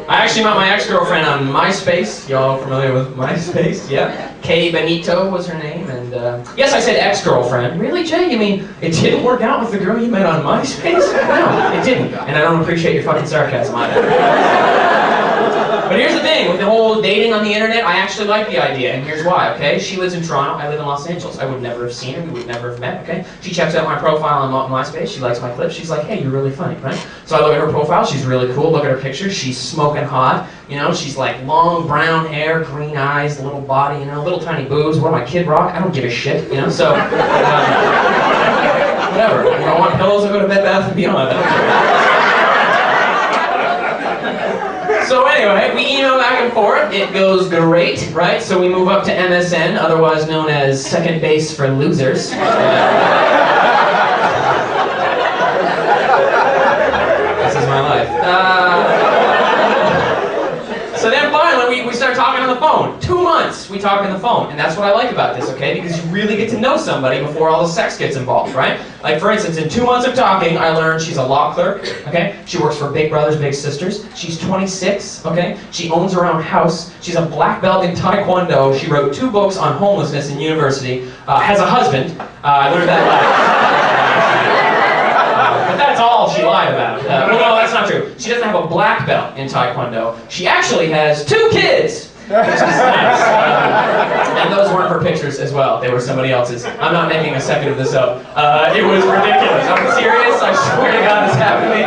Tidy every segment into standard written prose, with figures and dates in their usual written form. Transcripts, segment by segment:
I actually met my ex-girlfriend on Myspace. Y'all familiar with Myspace? Yeah. Kay Benito was her name, and yes, I said ex-girlfriend. Really, Jay? You mean it didn't work out with the girl you met on Myspace? No, it didn't. And I don't appreciate your fucking sarcasm either. But here's the thing, with the whole dating on the internet, I actually like the idea, and here's why, okay? She lives in Toronto, I live in Los Angeles. I would never have seen her, we would never have met, okay? She checks out my profile on MySpace, she likes my clips, she's like, hey, you're really funny, right? So I look at her profile, she's really cool, look at her pictures, she's smoking hot, you know, she's like long brown hair, green eyes, little body, you know, little tiny boobs. What do my kid rock? I don't give a shit, you know, so, whatever. You know, I want pillows, I go to Bed Bath & Beyond, I don't care. So anyway, we email back and forth, it goes great, right? So we move up to MSN, otherwise known as Second Base for Losers. This is my life. So then finally, we start talking on the phone. 2 months we talk on the phone, and that's what I like about this, okay? Because you really get to know somebody before all the sex gets involved, right? Like for instance, in 2 months of talking, I learned she's a law clerk, okay? She works for Big Brothers Big Sisters. She's 26, okay? She owns her own house. She's a black belt in Taekwondo. She wrote 2 books on homelessness in university. Has a husband. I learned that but that's all she lied about. Well, no, that's not true. She doesn't have a black belt in Taekwondo. She actually has 2 kids, which is nice. And those weren't her pictures as well. They were somebody else's. I'm not making a second of this up. It was ridiculous. I'm serious. I swear to God this happened to me.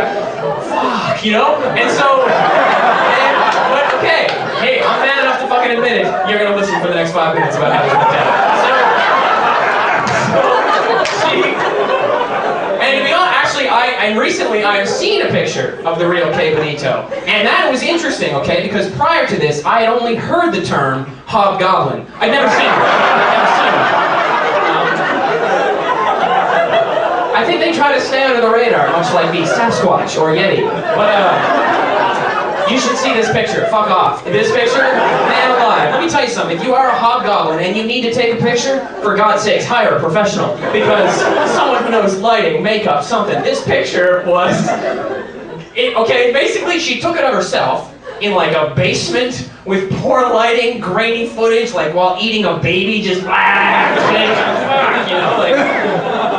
Fuck, you know? And so, but okay. Hey, I'm man enough to fucking admit it. You're gonna listen for the next 5 minutes about how this went down. And to be honest, actually, recently I have seen a picture of the real Kay Benito. And that was interesting, okay, because prior to this, I had only heard the term hobgoblin. I'd never seen her. I think they try to stay under the radar, much like the Sasquatch or Yeti. But, you should see this picture. Fuck off. This picture, man alive. Let me tell you something. If you are a hobgoblin and you need to take a picture, for God's sakes, hire a professional. Because someone who knows lighting, makeup, something. This picture was... okay, basically she took it of herself in like a basement with poor lighting, grainy footage, like while eating a baby, just... you know, like...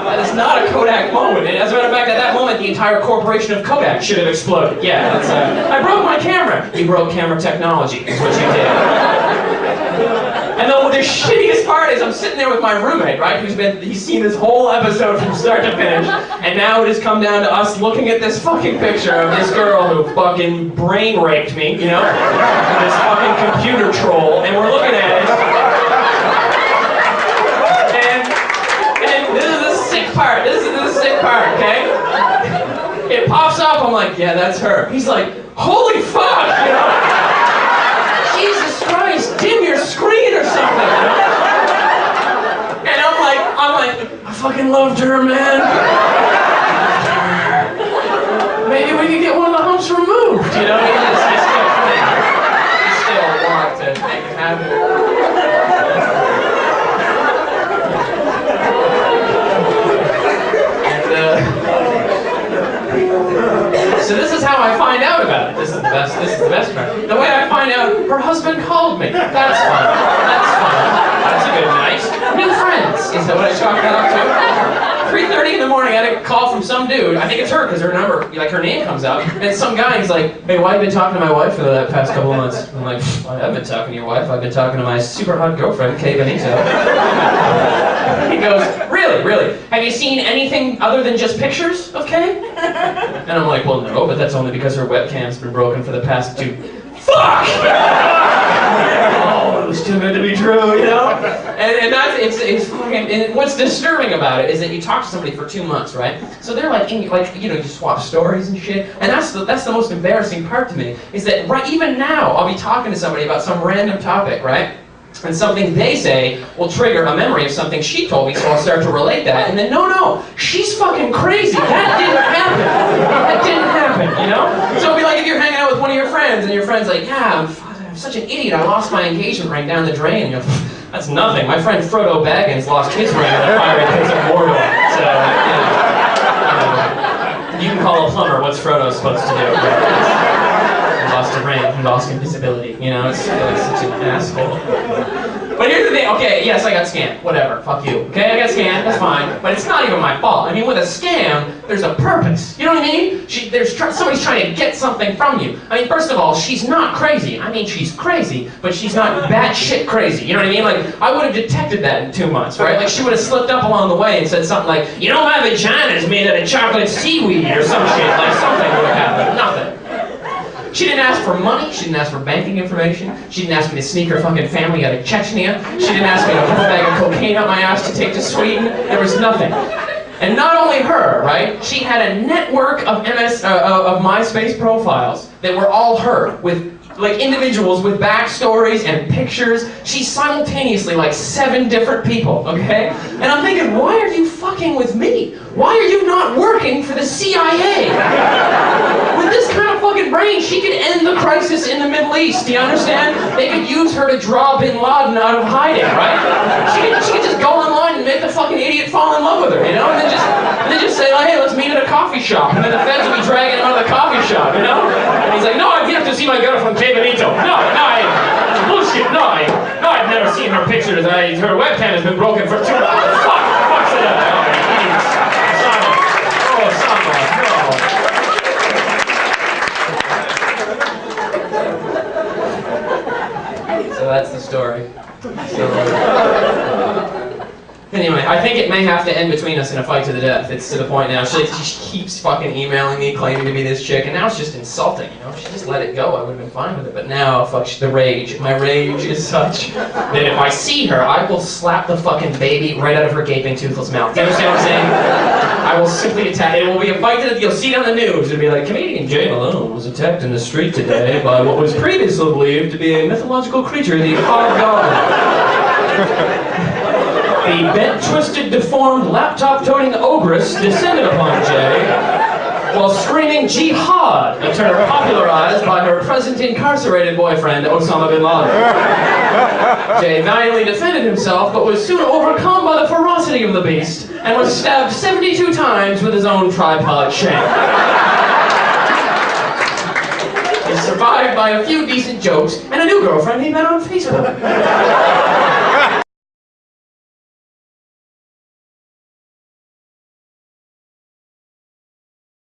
That is not a Kodak moment. And as a matter of fact, at that moment, the entire corporation of Kodak should have exploded. Yeah, that's, I broke my camera. You broke camera technology, is what you did. And the shittiest part is I'm sitting there with my roommate, right, he's seen this whole episode from start to finish, and now it has come down to us looking at this fucking picture of this girl who fucking brain raped me, you know? This fucking computer troll, and we're looking at it. This is the sick part, okay? It pops up, I'm like, yeah, that's her. He's like, holy fuck, you know? Jesus Christ, dim your screen or something, you know? And I'm like, I fucking loved her, man. Maybe we could get one of the humps removed, you know? You still want to make it happen. So this is how I find out about it. This is the best part. The way I find out, her husband called me. That's fun. That's a good night. New friends. Is that what I chalked that up to? 3:30 in the morning, I had a call from some dude. I think it's her, because her number, like her name comes up. And some guy, he's like, hey, why have you been talking to my wife for the past couple of months? I'm like, I haven't been talking to your wife. I've been talking to my super hot girlfriend, Kay Benito. He goes, really? Have you seen anything other than just pictures of Kay? And I'm like, well, no, but that's only because her webcam's been broken for the past 2... Fuck! Oh, it was too good to be true, you know? And that's, it's fucking, and what's disturbing about it is that you talk to somebody for 2 months, right? So they're like, you swap stories and shit, and that's the most embarrassing part to me, is that even now, I'll be talking to somebody about some random topic, right? And something they say will trigger a memory of something she told me, so I'll start to relate that, and then, no, she's fucking crazy, that didn't happen, you know? So it'll be like if you're hanging out with one of your friends, and your friend's like, yeah, I'm such an idiot, I lost my engagement ring down the drain, and you're like, that's nothing, my friend Frodo Baggins lost his ring in the fiery pits of Mordor, so, you can call a plumber, what's Frodo supposed to do? lost a ring, he lost invisibility. You know, it's like such an asshole. But here's the thing, okay, yes, I got scammed, whatever, fuck you. Okay, I got scammed, that's fine, but it's not even my fault. I mean, with a scam, there's a purpose. You know what I mean? Somebody's trying to get something from you. I mean, first of all, she's not crazy. I mean, she's crazy, but she's not batshit crazy. You know what I mean? Like, I would have detected that in 2 months, right? Like, she would have slipped up along the way and said something like, you know, my vagina is made out of chocolate seaweed or some shit. Like, something would have happened. Nothing. She didn't ask for money, she didn't ask for banking information, she didn't ask me to sneak her fucking family out of Chechnya, she didn't ask me to put a bag of cocaine up my ass to take to Sweden. There was nothing. And not only her, right? She had a network of MySpace profiles that were all her, with like individuals with backstories and pictures. She's simultaneously like 7 different people, okay? And I'm thinking, why are you fucking with me? Why are you not working for the CIA? With this kind of fucking brain, she could end the crisis in the Middle East, do you understand? They could use her to draw Bin Laden out of hiding, right? She could just go online and make the fucking idiot fall in love with her, you know? And then just say, like, hey, let's meet at a coffee shop. And then the feds will be dragging him out of the coffee shop, you know? And he's like, no, I've yet to see my girlfriend Kay Benito. Bullshit, no, I've never seen her pictures. Her webcam has been broken for 2 months. Fuck's it up. So that's the story. Anyway, I think it may have to end between us in a fight to the death. It's to the point now. She keeps fucking emailing me, claiming to be this chick, and now it's just insulting, you know? If she just let it go, I would have been fine with it. But now, fuck, the rage. My rage is such that if I see her, I will slap the fucking baby right out of her gaping, toothless mouth. Do you understand what I'm saying? I will simply attack. It will be a fight to the... You'll see it on the news. It'll be like, comedian Jay Malone was attacked in the street today by what was previously believed to be a mythological creature, the Hobgoblin. The bent, twisted, deformed, laptop-toting ogress descended upon Jay while screaming jihad, a term popularized by her present incarcerated boyfriend, Osama bin Laden. Jay valiantly defended himself, but was soon overcome by the ferocity of the beast and was stabbed 72 times with his own tripod shank. He's survived by a few decent jokes and a new girlfriend he met on Facebook.